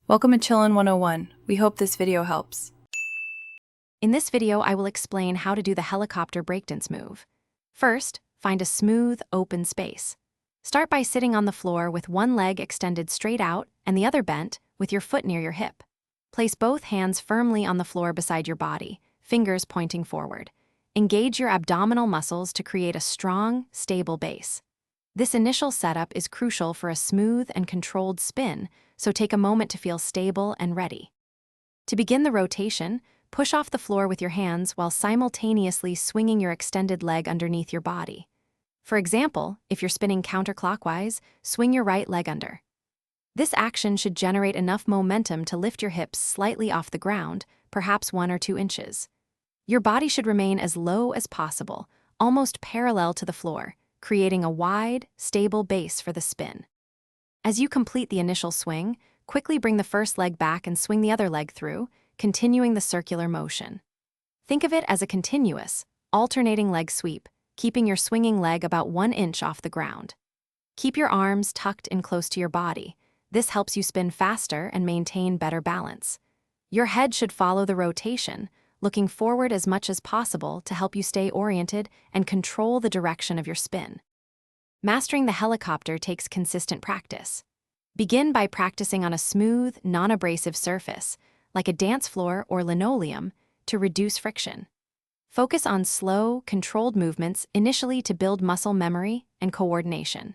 Welcome to Chillin' 101. We hope this video helps. In this video, I will explain how to do the helicopter breakdance move. First, find a smooth, open space. Start by sitting on the floor with one leg extended straight out and the other bent, with your foot near your hip. Place both hands firmly on the floor beside your body, fingers pointing forward. Engage your abdominal muscles to create a strong, stable base. This initial setup is crucial for a smooth and controlled spin, so take a moment to feel stable and ready. To begin the rotation, push off the floor with your hands while simultaneously swinging your extended leg underneath your body. For example, if you're spinning counterclockwise, swing your right leg under. This action should generate enough momentum to lift your hips slightly off the ground, perhaps 1 or 2 inches. Your body should remain as low as possible, almost parallel to the floor, creating a wide, stable base for the spin. As you complete the initial swing, quickly bring the first leg back and swing the other leg through, continuing the circular motion. Think of it as a continuous, alternating leg sweep, keeping your swinging leg about 1 inch off the ground. Keep your arms tucked in close to your body. This helps you spin faster and maintain better balance. Your head should follow the rotation, looking forward as much as possible to help you stay oriented and control the direction of your spin. Mastering the helicopter takes consistent practice. Begin by practicing on a smooth, non-abrasive surface, like a dance floor or linoleum, to reduce friction. Focus on slow, controlled movements initially to build muscle memory and coordination.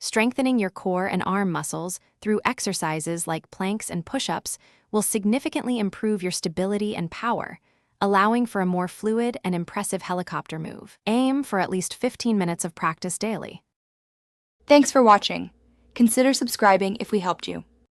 Strengthening your core and arm muscles through exercises like planks and push-ups will significantly improve your stability and power, allowing for a more fluid and impressive helicopter move. Aim for at least 15 minutes of practice daily. Thanks for watching. Consider subscribing if we helped you.